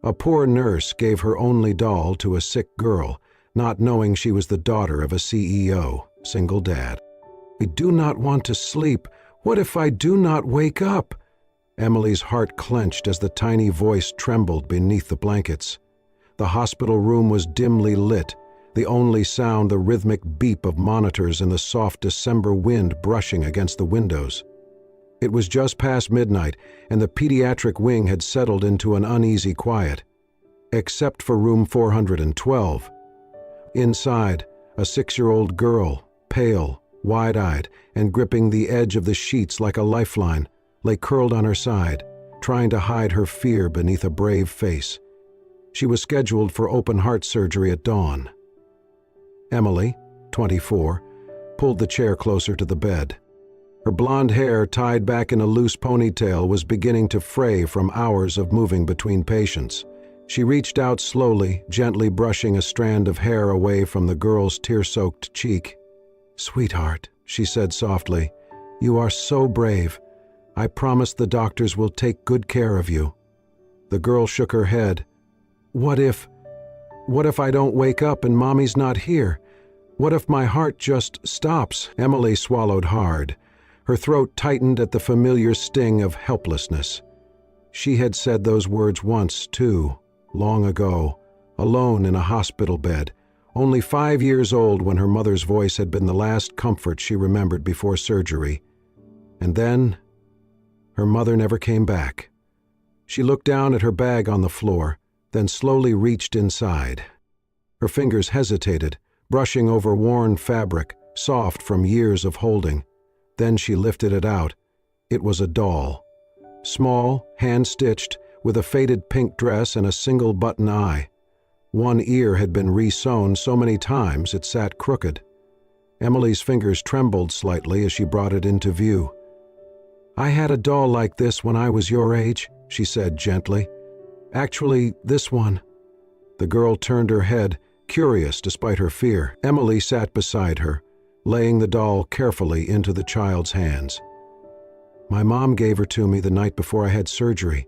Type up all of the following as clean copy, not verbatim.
A poor nurse gave her only doll to a sick girl, not knowing she was the daughter of a CEO, single dad. I do not want to sleep. What if I do not wake up? Emily's heart clenched as the tiny voice trembled beneath the blankets. The hospital room was dimly lit, the only sound the rhythmic beep of monitors and the soft December wind brushing against the windows. It was just past midnight, and the pediatric wing had settled into an uneasy quiet, except for room 412. Inside, a 6-year-old girl, pale, wide-eyed, and gripping the edge of the sheets like a lifeline, lay curled on her side, trying to hide her fear beneath a brave face. She was scheduled for open-heart surgery at dawn. Emily, 24, pulled the chair closer to the bed. Her blonde hair, tied back in a loose ponytail, was beginning to fray from hours of moving between patients. She reached out slowly, gently brushing a strand of hair away from the girl's tear-soaked cheek. "Sweetheart," she said softly, "you are so brave. I promise the doctors will take good care of you." The girl shook her head. What if I don't wake up and Mommy's not here? What if my heart just stops?" Emily swallowed hard. Her throat tightened at the familiar sting of helplessness. She had said those words once, too, long ago, alone in a hospital bed, only 5 years old when her mother's voice had been the last comfort she remembered before surgery. And then, her mother never came back. She looked down at her bag on the floor, then slowly reached inside. Her fingers hesitated, brushing over worn fabric, soft from years of holding. Then she lifted it out. It was a doll. Small, hand-stitched, with a faded pink dress and a single button eye. One ear had been re-sewn so many times it sat crooked. Emily's fingers trembled slightly as she brought it into view. "I had a doll like this when I was your age," she said gently. "Actually, this one." The girl turned her head, curious despite her fear. Emily sat beside her, laying the doll carefully into the child's hands. "My mom gave her to me the night before I had surgery.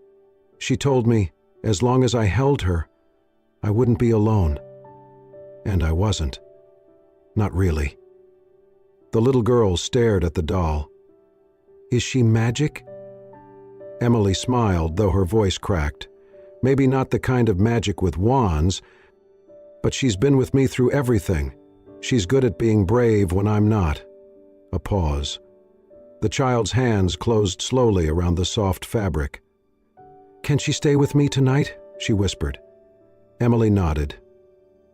She told me, as long as I held her, I wouldn't be alone." And I wasn't. Not really. The little girl stared at the doll. "Is she magic?" Emily smiled, though her voice cracked. "Maybe not the kind of magic with wands, but she's been with me through everything. She's good at being brave when I'm not." A pause. The child's hands closed slowly around the soft fabric. "Can she stay with me tonight?" she whispered. Emily nodded.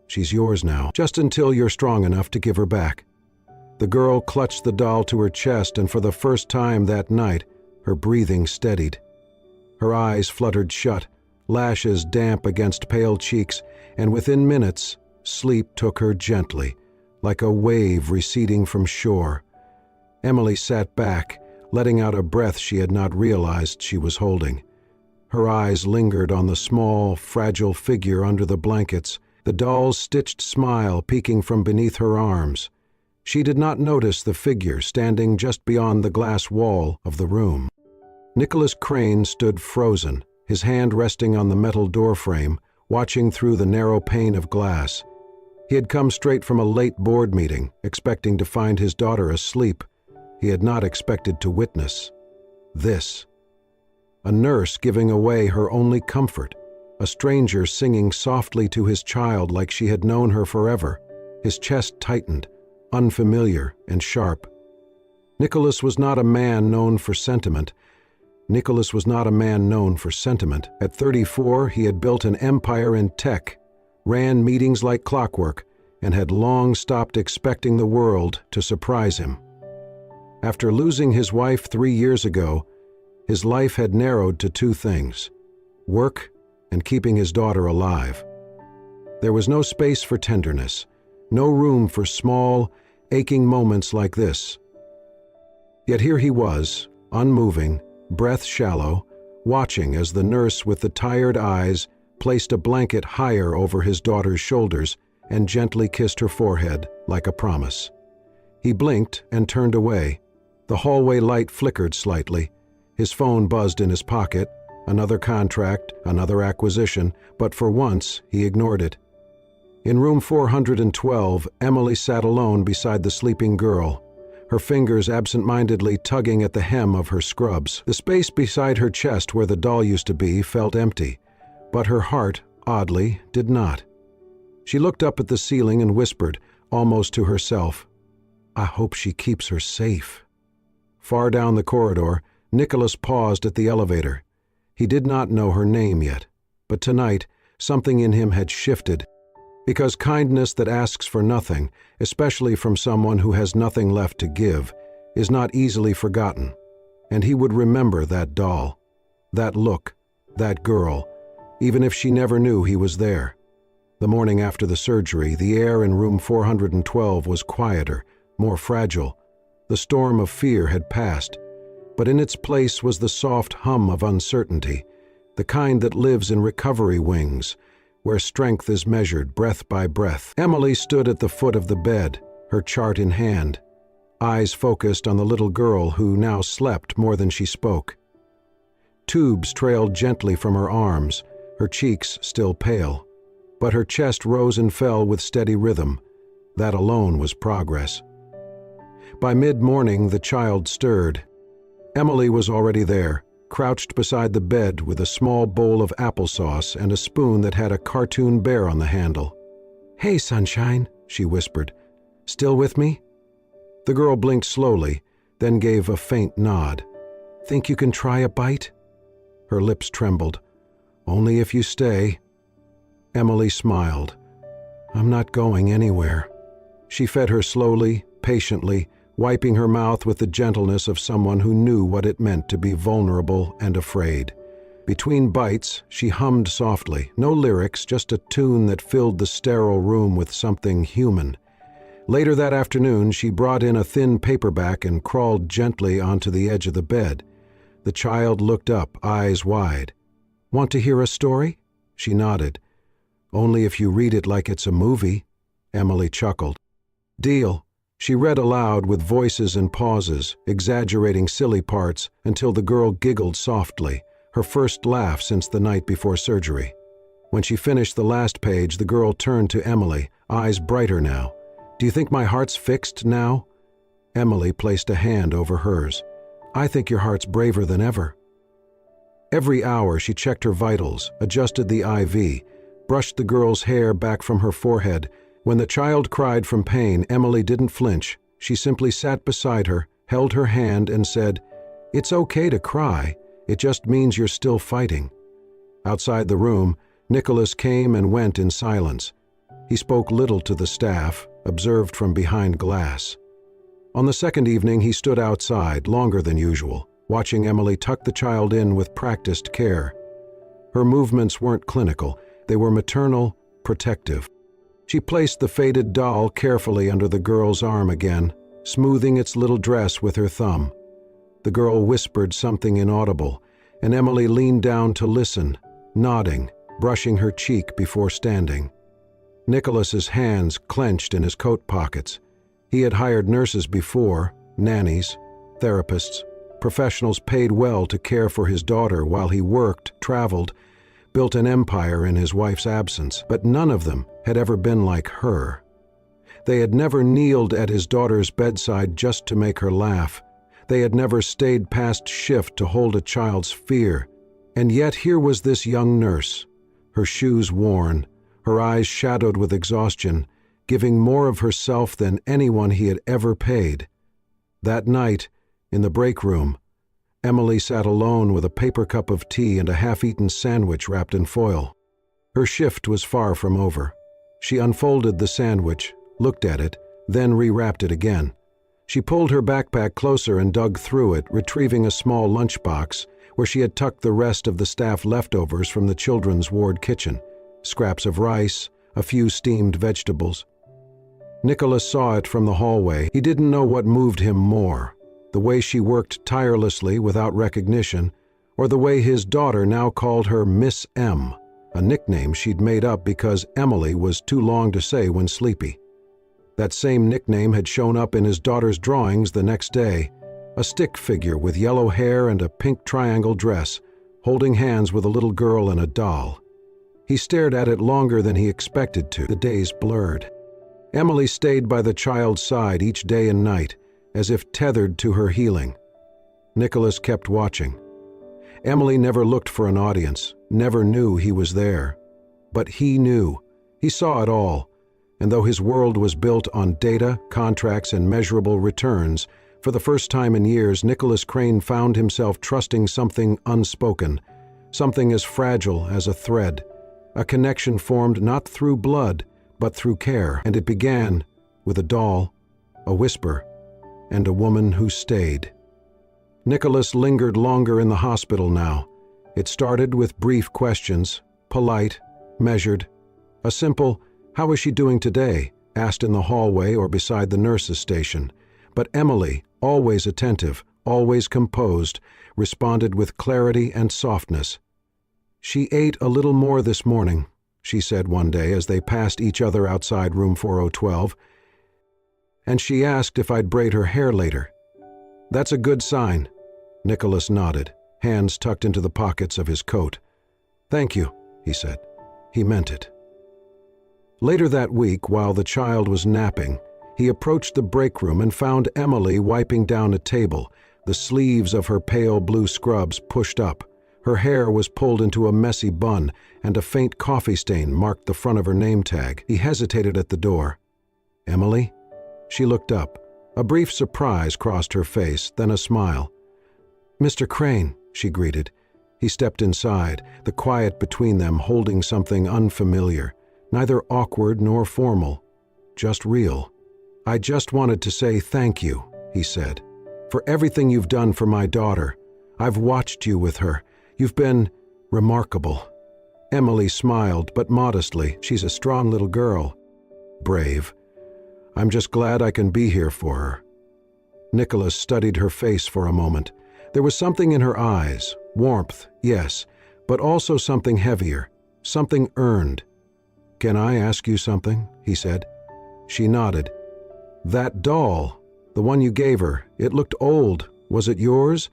"She's yours now, just until you're strong enough to give her back." The girl clutched the doll to her chest, and for the first time that night, her breathing steadied. Her eyes fluttered shut, lashes damp against pale cheeks, and within minutes, sleep took her gently, like a wave receding from shore. Emily sat back, letting out a breath she had not realized she was holding. Her eyes lingered on the small, fragile figure under the blankets, the doll's stitched smile peeking from beneath her arms. She did not notice the figure standing just beyond the glass wall of the room. Nicholas Crane stood frozen, his hand resting on the metal doorframe, watching through the narrow pane of glass. He had come straight from a late board meeting, expecting to find his daughter asleep. He had not expected to witness this. A nurse giving away her only comfort, a stranger singing softly to his child like she had known her forever. His chest tightened, unfamiliar and sharp. Nicholas was not a man known for sentiment. At 34, he had built an empire in tech, ran meetings like clockwork, and had long stopped expecting the world to surprise him. After losing his wife 3 years ago, his life had narrowed to 2 things: work and keeping his daughter alive. There was no space for tenderness, no room for small, aching moments like this. Yet here he was, unmoving, breath shallow, watching as the nurse with the tired eyes placed a blanket higher over his daughter's shoulders and gently kissed her forehead like a promise. He blinked and turned away. The hallway light flickered slightly. His phone buzzed in his pocket. another contract, another acquisition, but for once he ignored it. In room 412, Emily sat alone beside the sleeping girl, her fingers absent-mindedly tugging at the hem of her scrubs. The space beside her chest where the doll used to be felt empty, but her heart, oddly, did not. She looked up at the ceiling and whispered, almost to herself, "I hope she keeps her safe." Far down the corridor, Nicholas paused at the elevator. He did not know her name yet, but tonight something in him had shifted, because kindness that asks for nothing, especially from someone who has nothing left to give, is not easily forgotten, and he would remember that doll, that look, that girl, even if she never knew he was there. The morning after the surgery, the air in room 412 was quieter, more fragile. The storm of fear had passed, but in its place was the soft hum of uncertainty, the kind that lives in recovery wings, where strength is measured breath by breath. Emily stood at the foot of the bed, her chart in hand, eyes focused on the little girl who now slept more than she spoke. Tubes trailed gently from her arms, her cheeks still pale, but her chest rose and fell with steady rhythm. That alone was progress. By mid-morning, the child stirred. Emily was already there, crouched beside the bed with a small bowl of applesauce and a spoon that had a cartoon bear on the handle. "Hey, sunshine," she whispered. "Still with me?" The girl blinked slowly, then gave a faint nod. "Think you can try a bite?" Her lips trembled. "Only if you stay." Emily smiled. "I'm not going anywhere." She fed her slowly, patiently, wiping her mouth with the gentleness of someone who knew what it meant to be vulnerable and afraid. Between bites, she hummed softly, no lyrics, just a tune that filled the sterile room with something human. Later that afternoon, she brought in a thin paperback and crawled gently onto the edge of the bed. The child looked up, eyes wide. "Want to hear a story?" She nodded. "Only if you read it like it's a movie." Emily chuckled. "Deal." She read aloud with voices and pauses, exaggerating silly parts until the girl giggled softly, her first laugh since the night before surgery. When she finished the last page, the girl turned to Emily, eyes brighter now. "Do you think my heart's fixed now?" Emily placed a hand over hers. "I think your heart's braver than ever." Every hour she checked her vitals, adjusted the IV, brushed the girl's hair back from her forehead. When the child cried from pain, Emily didn't flinch. She simply sat beside her, held her hand, and said, "It's okay to cry. It just means you're still fighting." Outside the room, Nicholas came and went in silence. He spoke little to the staff, observed from behind glass. On the second evening, he stood outside, longer than usual, watching Emily tuck the child in with practiced care. Her movements weren't clinical. They were maternal, protective. She placed the faded doll carefully under the girl's arm again, smoothing its little dress with her thumb. The girl whispered something inaudible, and Emily leaned down to listen, nodding, brushing her cheek before standing. Nicholas's hands clenched in his coat pockets. He had hired nurses before, nannies, therapists, professionals paid well to care for his daughter while he worked, traveled, built an empire in his wife's absence, but none of them had ever been like her. They had never kneeled at his daughter's bedside just to make her laugh. They had never stayed past shift to hold a child's fear. And yet here was this young nurse, her shoes worn, her eyes shadowed with exhaustion, giving more of herself than anyone he had ever paid. That night, in the break room, Emily sat alone with a paper cup of tea and a half-eaten sandwich wrapped in foil. Her shift was far from over. She unfolded the sandwich, looked at it, then rewrapped it again. She pulled her backpack closer and dug through it, retrieving a small lunchbox where she had tucked the rest of the staff leftovers from the children's ward kitchen, scraps of rice, a few steamed vegetables. Nicholas saw it from the hallway. He didn't know what moved him more, the way she worked tirelessly without recognition, or the way his daughter now called her Miss M, a nickname she'd made up because Emily was too long to say when sleepy. That same nickname had shown up in his daughter's drawings the next day, a stick figure with yellow hair and a pink triangle dress, holding hands with a little girl and a doll. He stared at it longer than he expected to. The days blurred. Emily stayed by the child's side each day and night, as if tethered to her healing. Nicholas kept watching. Emily never looked for an audience, never knew he was there. But he knew. He saw it all. And though his world was built on data, contracts, and measurable returns, for the first time in years, Nicholas Crane found himself trusting something unspoken, something as fragile as a thread, a connection formed not through blood, but through care. And it began with a doll, a whisper, and a woman who stayed. Nicholas lingered longer in the hospital now. It started with brief questions, polite, measured. A simple, "How is she doing today?" asked in the hallway or beside the nurse's station. But Emily, always attentive, always composed, responded with clarity and softness. "She ate a little more this morning," she said one day as they passed each other outside room 4012. "And she asked if I'd braid her hair later." "That's a good sign." Nicholas nodded, hands tucked into the pockets of his coat. "Thank you," he said. He meant it. Later that week, while the child was napping, he approached the break room and found Emily wiping down a table, the sleeves of her pale blue scrubs pushed up. Her hair was pulled into a messy bun, and a faint coffee stain marked the front of her name tag. He hesitated at the door. "Emily?" She looked up. A brief surprise crossed her face, then a smile. "Mr. Crane," she greeted. He stepped inside, the quiet between them holding something unfamiliar, neither awkward nor formal, just real. "I just wanted to say thank you," he said, "for everything you've done for my daughter. I've watched you with her. You've been remarkable." Emily smiled, but modestly. "She's a strong little girl." "Brave. I'm just glad I can be here for her." Nicholas studied her face for a moment. There was something in her eyes, warmth, yes, but also something heavier, something earned. "Can I ask you something?" he said. She nodded. "That doll, the one you gave her, it looked old. Was it yours?"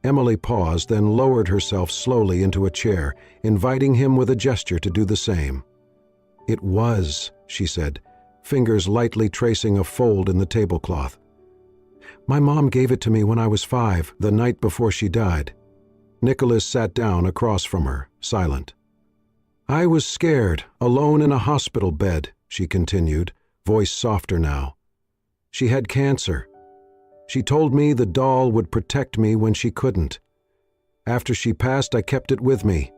Emily paused, then lowered herself slowly into a chair, inviting him with a gesture to do the same. "It was," she said, fingers lightly tracing a fold in the tablecloth. "My mom gave it to me when I was 5, the night before she died." Nicholas sat down across from her, silent. "I was scared, alone in a hospital bed," she continued, voice softer now. "She had cancer. She told me the doll would protect me when she couldn't. After she passed, I kept it with me,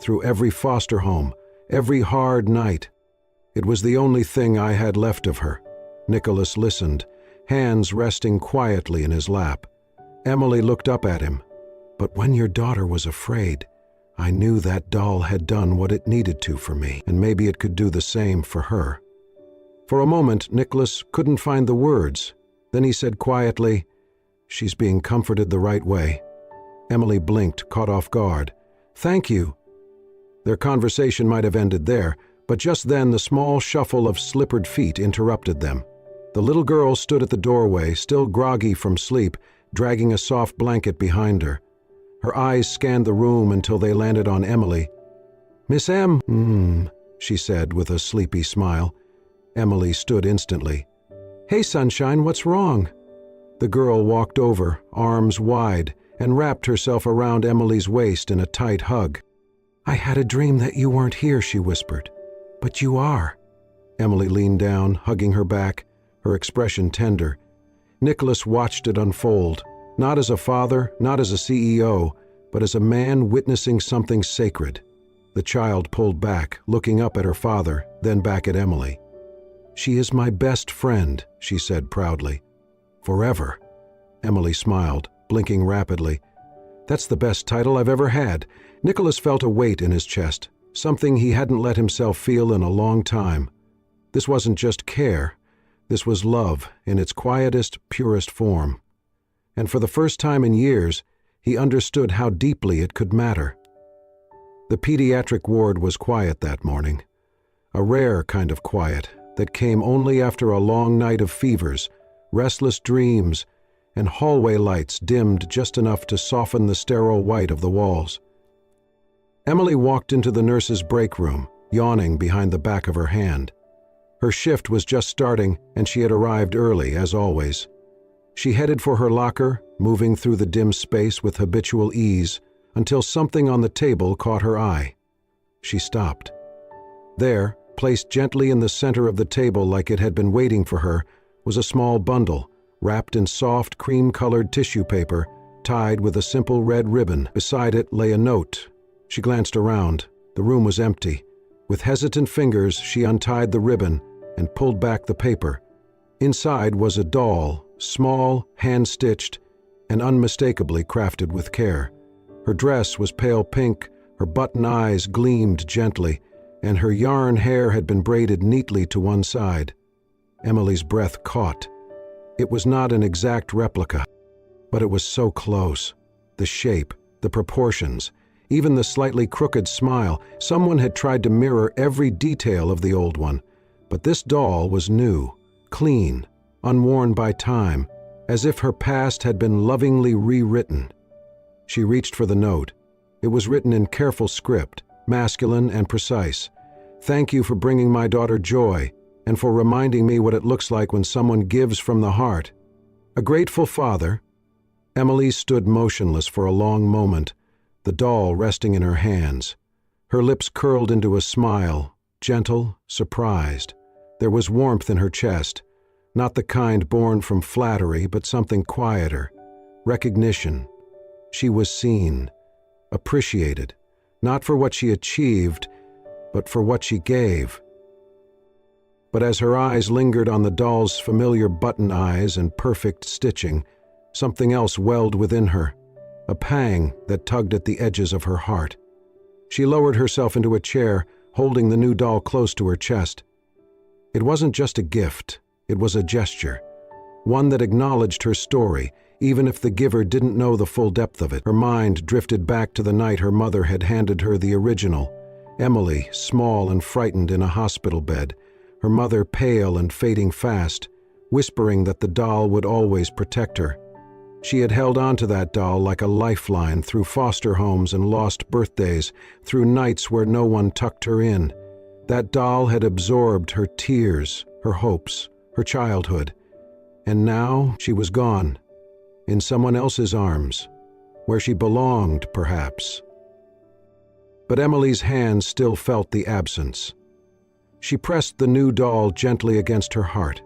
through every foster home, every hard night. It was the only thing I had left of her." Nicholas listened, hands resting quietly in his lap. Emily looked up at him. "But when your daughter was afraid, I knew that doll had done what it needed to for me, and maybe it could do the same for her." For a moment, Nicholas couldn't find the words. Then he said quietly, "She's being comforted the right way." Emily blinked, caught off guard. "Thank you." Their conversation might have ended there, but just then the small shuffle of slippered feet interrupted them. The little girl stood at the doorway, still groggy from sleep, dragging a soft blanket behind her. Her eyes scanned the room until they landed on Emily. "Miss M," she said with a sleepy smile. Emily stood instantly. "Hey, sunshine, what's wrong?" The girl walked over, arms wide, and wrapped herself around Emily's waist in a tight hug. "I had a dream that you weren't here," she whispered. "But you are." Emily leaned down, hugging her back, her expression tender. Nicholas watched it unfold, not as a father, not as a CEO, but as a man witnessing something sacred. The child pulled back, looking up at her father, then back at Emily. "She is my best friend," she said proudly. "Forever." Emily smiled, blinking rapidly. "That's the best title I've ever had." Nicholas felt a weight in his chest, something he hadn't let himself feel in a long time. This wasn't just care. This was love in its quietest, purest form. And for the first time in years, he understood how deeply it could matter. The pediatric ward was quiet that morning. A rare kind of quiet that came only after a long night of fevers, restless dreams, and hallway lights dimmed just enough to soften the sterile white of the walls. Emily walked into the nurse's break room, yawning behind the back of her hand. Her shift was just starting, and she had arrived early, as always. She headed for her locker, moving through the dim space with habitual ease, until something on the table caught her eye. She stopped. There, placed gently in the center of the table like it had been waiting for her, was a small bundle, wrapped in soft, cream-colored tissue paper, tied with a simple red ribbon. Beside it lay a note. She glanced around. The room was empty. With hesitant fingers, she untied the ribbon and pulled back the paper. Inside was a doll, small, hand-stitched, and unmistakably crafted with care. Her dress was pale pink, her button eyes gleamed gently, and her yarn hair had been braided neatly to one side. Emily's breath caught. It was not an exact replica, but it was so close. The shape, the proportions, even the slightly crooked smile. Someone had tried to mirror every detail of the old one, but this doll was new, clean, unworn by time, as if her past had been lovingly rewritten. She reached for the note. It was written in careful script, masculine and precise. "Thank you for bringing my daughter joy, and for reminding me what it looks like when someone gives from the heart. A grateful father." Emily stood motionless for a long moment, the doll resting in her hands. Her lips curled into a smile, gentle, surprised. There was warmth in her chest, not the kind born from flattery, but something quieter, recognition. She was seen, appreciated, not for what she achieved, but for what she gave. But as her eyes lingered on the doll's familiar button eyes and perfect stitching, something else welled within her, a pang that tugged at the edges of her heart. She lowered herself into a chair, holding the new doll close to her chest. It wasn't just a gift, it was a gesture, one that acknowledged her story, even if the giver didn't know the full depth of it. Her mind drifted back to the night her mother had handed her the original, Emily, small and frightened in a hospital bed, her mother pale and fading fast, whispering that the doll would always protect her. She had held on to that doll like a lifeline through foster homes and lost birthdays, through nights where no one tucked her in. That doll had absorbed her tears, her hopes, her childhood. And now she was gone, in someone else's arms, where she belonged, perhaps. But Emily's hand still felt the absence. She pressed the new doll gently against her heart.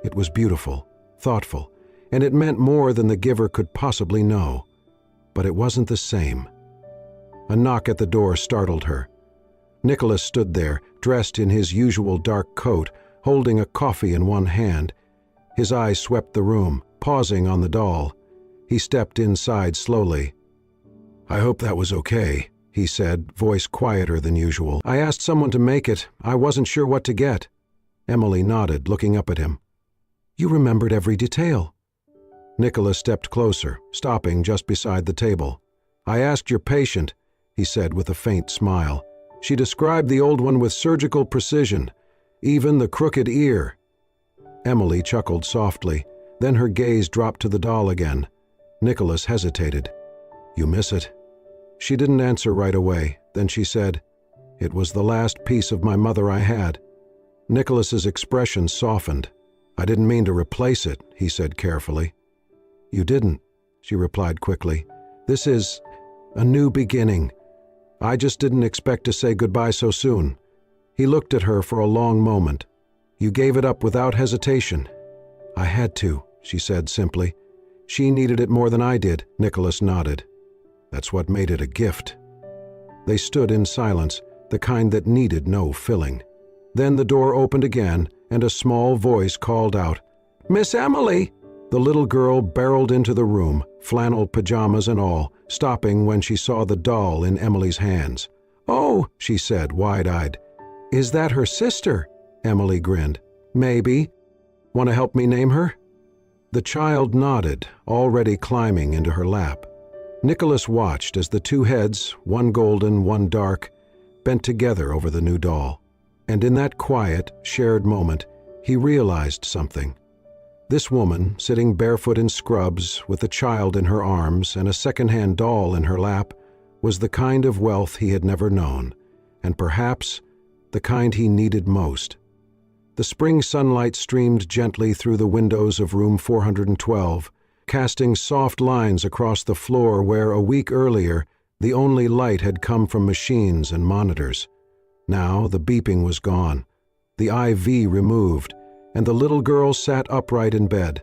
It was beautiful, thoughtful, and it meant more than the giver could possibly know. But it wasn't the same. A knock at the door startled her. Nicholas stood there, dressed in his usual dark coat, holding a coffee in one hand. His eyes swept the room, pausing on the doll. He stepped inside slowly. "I hope that was okay," he said, voice quieter than usual. "I asked someone to make it. I wasn't sure what to get." Emily nodded, looking up at him. "You remembered every detail." Nicholas stepped closer, stopping just beside the table. "I asked your patient," he said with a faint smile. "She described the old one with surgical precision, even the crooked ear." Emily chuckled softly, then her gaze dropped to the doll again. Nicholas hesitated. "You miss it?" She didn't answer right away. Then she said, "It was the last piece of my mother I had." Nicholas's expression softened. "I didn't mean to replace it," he said carefully. "You didn't," she replied quickly. "This is a new beginning. I just didn't expect to say goodbye so soon." He looked at her for a long moment. "You gave it up without hesitation." "I had to," she said simply. "She needed it more than I did." Nicholas nodded. "That's what made it a gift." They stood in silence, the kind that needed no filling. Then the door opened again, and a small voice called out, "Miss Emily!" The little girl barreled into the room, flannel pajamas and all, stopping when she saw the doll in Emily's hands. "Oh," she said, wide-eyed. "Is that her sister?" Emily grinned. "Maybe. Want to help me name her?" The child nodded, already climbing into her lap. Nicholas watched as the two heads, one golden, one dark, bent together over the new doll. And in that quiet, shared moment, he realized something. This woman, sitting barefoot in scrubs with a child in her arms and a second-hand doll in her lap, was the kind of wealth he had never known, and perhaps the kind he needed most. The spring sunlight streamed gently through the windows of room 412, casting soft lines across the floor where, a week earlier, the only light had come from machines and monitors. Now the beeping was gone, the IV removed, and the little girl sat upright in bed,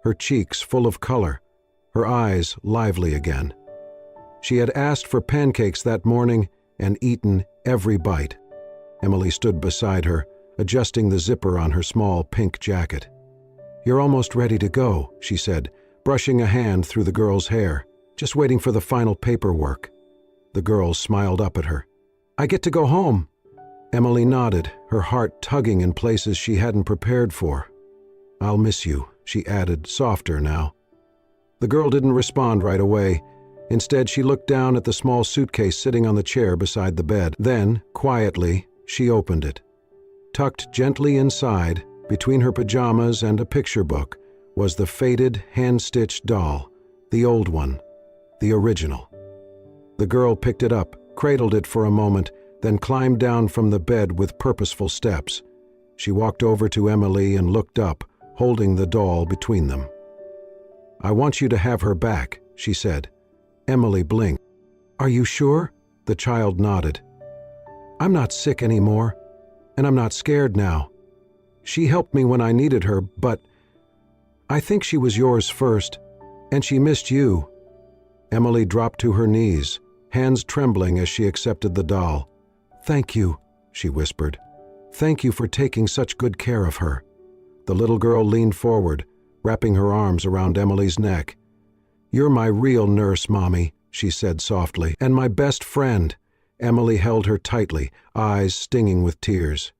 her cheeks full of color, her eyes lively again. She had asked for pancakes that morning and eaten every bite. Emily stood beside her, adjusting the zipper on her small pink jacket. "You're almost ready to go," she said, brushing a hand through the girl's hair, "just waiting for the final paperwork." The girl smiled up at her. "I get to go home." Emily nodded, her heart tugging in places she hadn't prepared for. "I'll miss you," she added, softer now. The girl didn't respond right away. Instead, she looked down at the small suitcase sitting on the chair beside the bed. Then, quietly, she opened it. Tucked gently inside, between her pajamas and a picture book, was the faded, hand-stitched doll, the old one, the original. The girl picked it up, cradled it for a moment, then climbed down from the bed with purposeful steps. She walked over to Emily and looked up, holding the doll between them. "I want you to have her back," she said. Emily blinked. "Are you sure?" The child nodded. "I'm not sick anymore, and I'm not scared now. She helped me when I needed her, but I think she was yours first, and she missed you." Emily dropped to her knees, hands trembling as she accepted the doll. "Thank you," she whispered. "Thank you for taking such good care of her." The little girl leaned forward, wrapping her arms around Emily's neck. "You're my real nurse, Mommy," she said softly, "and my best friend." Emily held her tightly, eyes stinging with tears.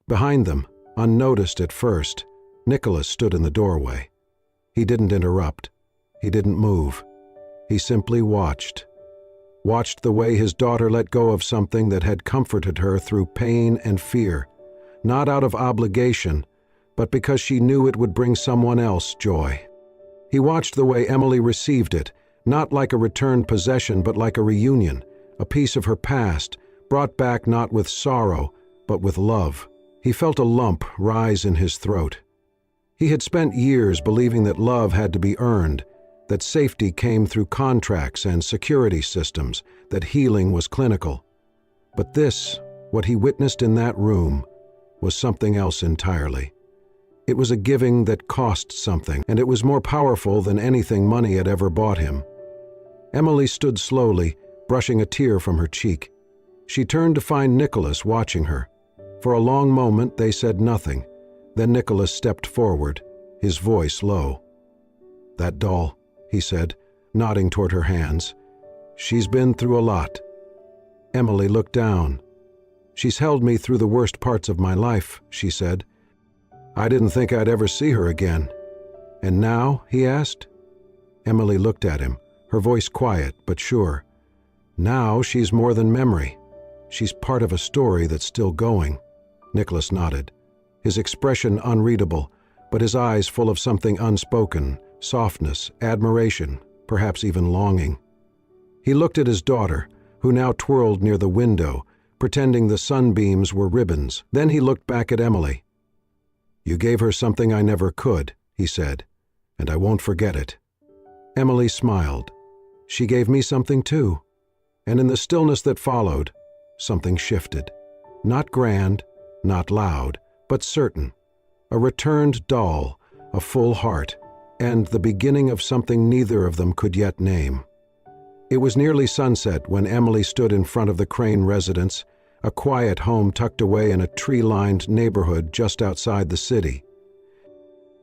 Behind them, unnoticed at first, Nicholas stood in the doorway. He didn't interrupt. He didn't move. He simply watched. Watched the way his daughter let go of something that had comforted her through pain and fear, not out of obligation, but because she knew it would bring someone else joy. He watched the way Emily received it, not like a returned possession but like a reunion, a piece of her past, brought back not with sorrow, but with love. He felt a lump rise in his throat. He had spent years believing that love had to be earned, that safety came through contracts and security systems, that healing was clinical. But this, what he witnessed in that room, was something else entirely. It was a giving that cost something, and it was more powerful than anything money had ever bought him. Emily stood slowly, brushing a tear from her cheek. She turned to find Nicholas watching her. For a long moment they said nothing. Then Nicholas stepped forward, his voice low. "That doll," he said, nodding toward her hands. "She's been through a lot." Emily looked down. "She's held me through the worst parts of my life," she said. "I didn't think I'd ever see her again." "And now?" he asked. Emily looked at him, her voice quiet but sure. "Now she's more than memory. She's part of a story that's still going." Nicholas nodded, his expression unreadable, but his eyes full of something unspoken, softness, admiration, perhaps even longing. He looked at his daughter, who now twirled near the window, pretending the sunbeams were ribbons. Then he looked back at Emily. "You gave her something I never could," he said, "and I won't forget it." Emily smiled. "She gave me something too." And in the stillness that followed, something shifted. Not grand, not loud, but certain. A returned doll, a full heart, and the beginning of something neither of them could yet name. It was nearly sunset when Emily stood in front of the Crane residence, a quiet home tucked away in a tree-lined neighborhood just outside the city.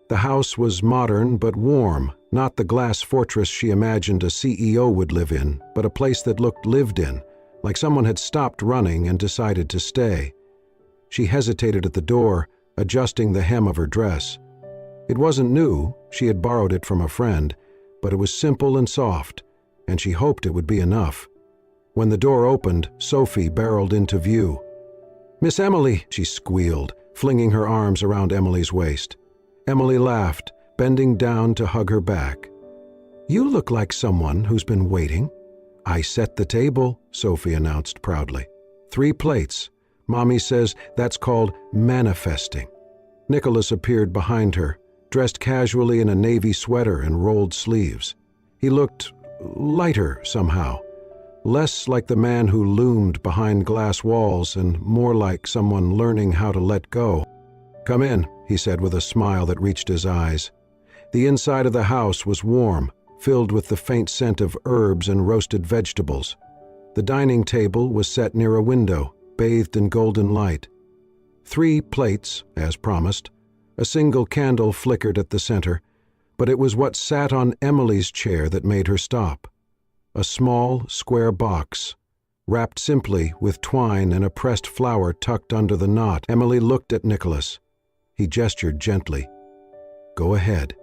The house was modern but warm, not the glass fortress she imagined a CEO would live in, but a place that looked lived in, like someone had stopped running and decided to stay. She hesitated at the door, adjusting the hem of her dress. It wasn't new, she had borrowed it from a friend, but it was simple and soft, and she hoped it would be enough. When the door opened, Sophie barreled into view. "Miss Emily," she squealed, flinging her arms around Emily's waist. Emily laughed, bending down to hug her back. "You look like someone who's been waiting." "I set the table," Sophie announced proudly. "3 plates. Mommy says that's called manifesting." Nicholas appeared behind her, dressed casually in a navy sweater and rolled sleeves. He looked lighter somehow, less like the man who loomed behind glass walls and more like someone learning how to let go. "Come in," he said with a smile that reached his eyes. The inside of the house was warm, filled with the faint scent of herbs and roasted vegetables. The dining table was set near a window, bathed in golden light. 3 plates, as promised. A single candle flickered at the center, but it was what sat on Emily's chair that made her stop. A small, square box, wrapped simply with twine and a pressed flower tucked under the knot. Emily looked at Nicholas. He gestured gently. "Go ahead."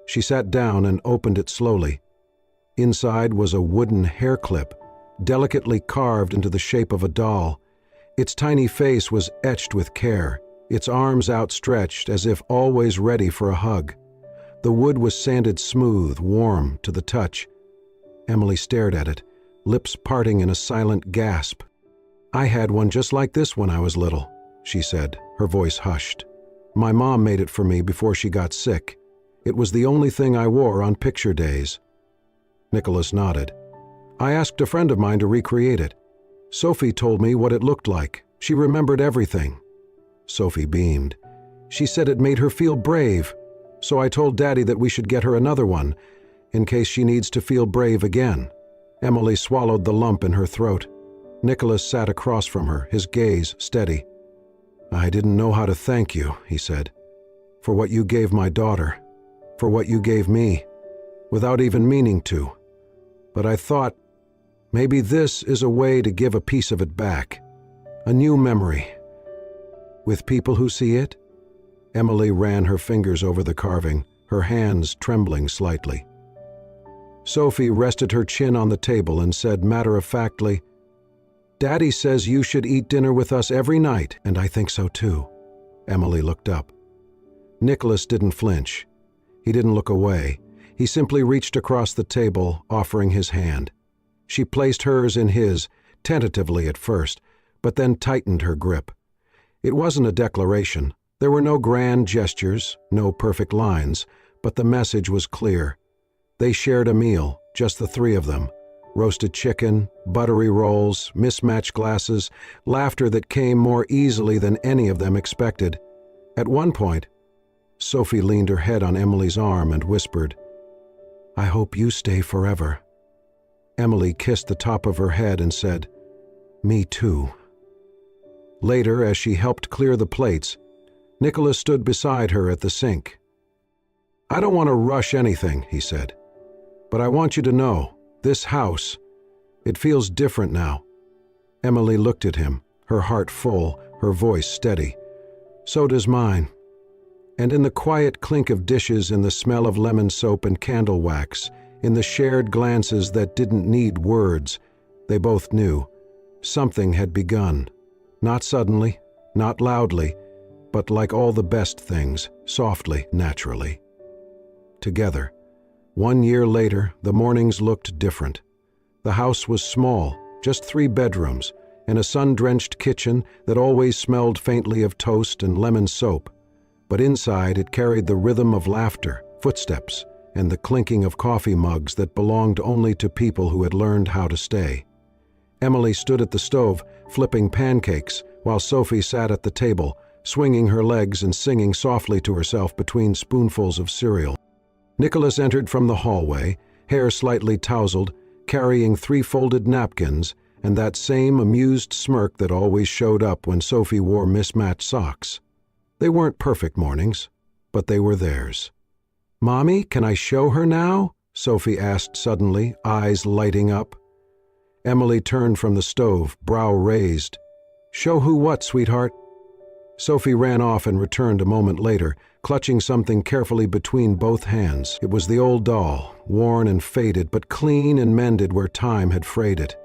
She sat down and opened it slowly. Inside was a wooden hair clip, delicately carved into the shape of a doll. Its tiny face was etched with care, its arms outstretched as if always ready for a hug. The wood was sanded smooth, warm to the touch. Emily stared at it, lips parting in a silent gasp. "I had one just like this when I was little," she said, her voice hushed. "My mom made it for me before she got sick. It was the only thing I wore on picture days." Nicholas nodded. "I asked a friend of mine to recreate it. Sophie told me what it looked like. She remembered everything." Sophie beamed. "She said it made her feel brave. So I told Daddy that we should get her another one, in case she needs to feel brave again." Emily swallowed the lump in her throat. Nicholas sat across from her, his gaze steady. "I didn't know how to thank you," he said, "for what you gave my daughter, for what you gave me, without even meaning to. But I thought, maybe this is a way to give a piece of it back. A new memory. With people who see it?" Emily ran her fingers over the carving, her hands trembling slightly. Sophie rested her chin on the table and said matter-of-factly, "Daddy says you should eat dinner with us every night, and I think so too." Emily looked up. Nicholas didn't flinch. He didn't look away. He simply reached across the table, offering his hand. She placed hers in his, tentatively at first, but then tightened her grip. It wasn't a declaration. There were no grand gestures, no perfect lines, but the message was clear. They shared a meal, just the 3 of them. Roasted chicken, buttery rolls, mismatched glasses, laughter that came more easily than any of them expected. At one point, Sophie leaned her head on Emily's arm and whispered, "I hope you stay forever." Emily kissed the top of her head and said, "Me too." Later, as she helped clear the plates, Nicholas stood beside her at the sink. "I don't want to rush anything," he said, "but I want you to know, this house, it feels different now." Emily looked at him, her heart full, her voice steady. "So does mine." And in the quiet clink of dishes and the smell of lemon soap and candle wax, in the shared glances that didn't need words, they both knew something had begun. Not suddenly, not loudly, but like all the best things, softly, naturally. Together. 1 year later, the mornings looked different. The house was small, just 3 bedrooms, and a sun-drenched kitchen that always smelled faintly of toast and lemon soap. But inside it carried the rhythm of laughter, footsteps, and the clinking of coffee mugs that belonged only to people who had learned how to stay. Emily stood at the stove, flipping pancakes, while Sophie sat at the table, swinging her legs and singing softly to herself between spoonfuls of cereal. Nicholas entered from the hallway, hair slightly tousled, carrying 3 folded napkins, and that same amused smirk that always showed up when Sophie wore mismatched socks. They weren't perfect mornings, but they were theirs. "Mommy, can I show her now?" Sophie asked suddenly, eyes lighting up. Emily turned from the stove, brow raised. "Show who what, sweetheart?" Sophie ran off and returned a moment later, clutching something carefully between both hands. It was the old doll, worn and faded, but clean and mended where time had frayed it.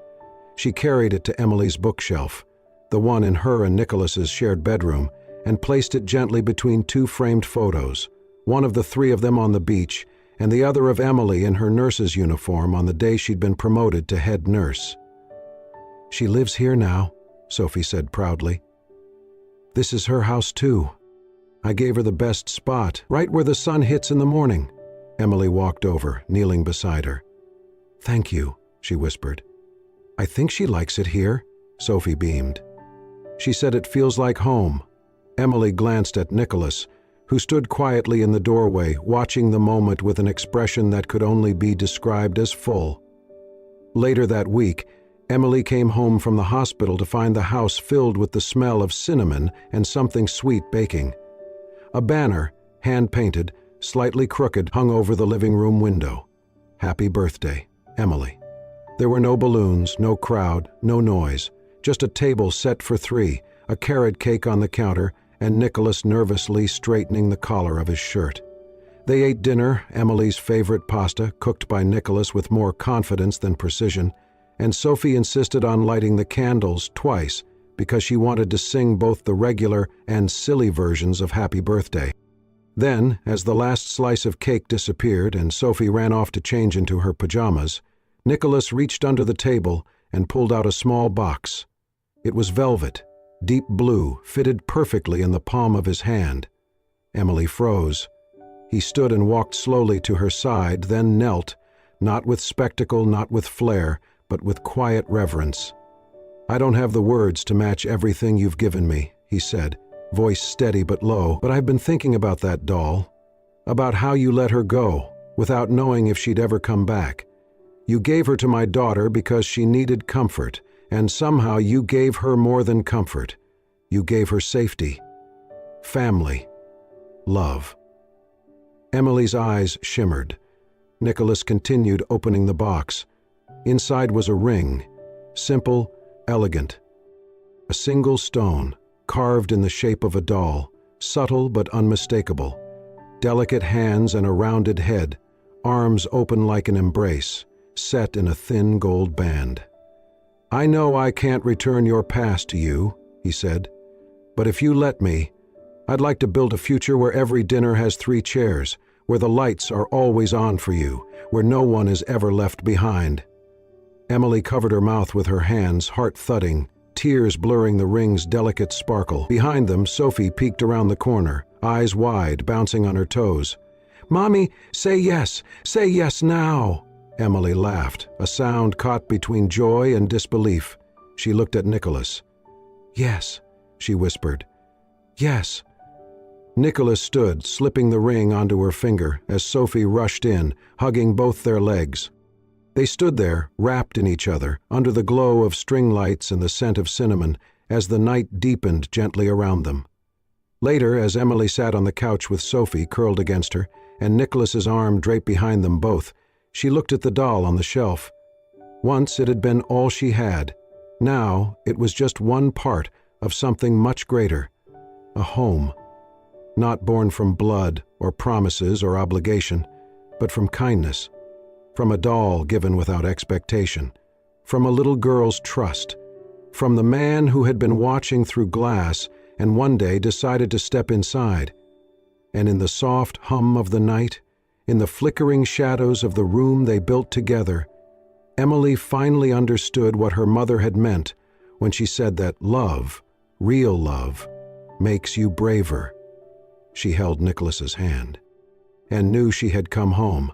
She carried it to Emily's bookshelf, the one in her and Nicholas's shared bedroom, and placed it gently between 2 framed photos, one of the three of them on the beach, and the other of Emily in her nurse's uniform on the day she'd been promoted to head nurse. "She lives here now," Sophie said proudly. "This is her house too. I gave her the best spot, right where the sun hits in the morning." Emily walked over, kneeling beside her. "Thank you," she whispered. "I think she likes it here," Sophie beamed. "She said it feels like home." Emily glanced at Nicholas, who stood quietly in the doorway, watching the moment with an expression that could only be described as full. Later that week, Emily came home from the hospital to find the house filled with the smell of cinnamon and something sweet baking. A banner, hand-painted, slightly crooked, hung over the living room window. "Happy birthday, Emily." There were no balloons, no crowd, no noise, just a table set for three, a carrot cake on the counter, and Nicholas nervously straightening the collar of his shirt. They ate dinner, Emily's favorite pasta, cooked by Nicholas with more confidence than precision, and Sophie insisted on lighting the candles twice because she wanted to sing both the regular and silly versions of Happy Birthday. Then, as the last slice of cake disappeared and Sophie ran off to change into her pajamas, Nicholas reached under the table and pulled out a small box. It was velvet, deep blue, fitted perfectly in the palm of his hand. Emily froze. He stood and walked slowly to her side, then knelt, not with spectacle, not with flair, but with quiet reverence. "I don't have the words to match everything you've given me," he said, voice steady but low, "but I've been thinking about that doll, about how you let her go, without knowing if she'd ever come back. You gave her to my daughter because she needed comfort, and somehow you gave her more than comfort. You gave her safety, family, love." Emily's eyes shimmered. Nicholas continued opening the box. Inside was a ring, simple, elegant. A single stone, carved in the shape of a doll, subtle but unmistakable. Delicate hands and a rounded head, arms open like an embrace, set in a thin gold band. "I know I can't return your past to you," he said, "but if you let me, I'd like to build a future where every dinner has 3 chairs, where the lights are always on for you, where no one is ever left behind." Emily covered her mouth with her hands, heart thudding, tears blurring the ring's delicate sparkle. Behind them, Sophie peeked around the corner, eyes wide, bouncing on her toes. "Mommy, say yes now!" Emily laughed, a sound caught between joy and disbelief. She looked at Nicholas. "Yes," she whispered. "Yes." Nicholas stood, slipping the ring onto her finger as Sophie rushed in, hugging both their legs. They stood there, wrapped in each other, under the glow of string lights and the scent of cinnamon, as the night deepened gently around them. Later, as Emily sat on the couch with Sophie curled against her, and Nicholas's arm draped behind them both, she looked at the doll on the shelf. Once it had been all she had. Now it was just one part of something much greater. A home. Not born from blood or promises or obligation, but from kindness. From a doll given without expectation. From a little girl's trust. From the man who had been watching through glass and one day decided to step inside. And in the soft hum of the night, in the flickering shadows of the room they built together, Emily finally understood what her mother had meant when she said that love, real love, makes you braver. She held Nicholas's hand and knew she had come home.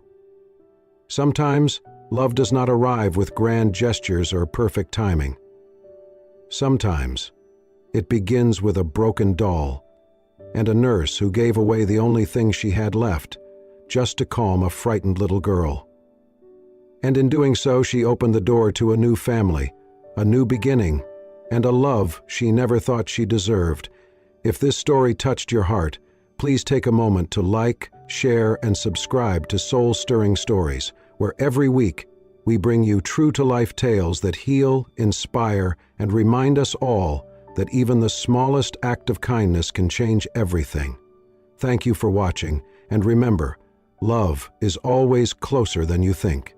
Sometimes, love does not arrive with grand gestures or perfect timing. Sometimes, it begins with a broken doll and a nurse who gave away the only thing she had left, just to calm a frightened little girl. And in doing so, she opened the door to a new family, a new beginning, and a love she never thought she deserved. If this story touched your heart, please take a moment to like, share, and subscribe to Soul Stirring Stories, where every week we bring you true-to-life tales that heal, inspire, and remind us all that even the smallest act of kindness can change everything. Thank you for watching, and remember, love is always closer than you think.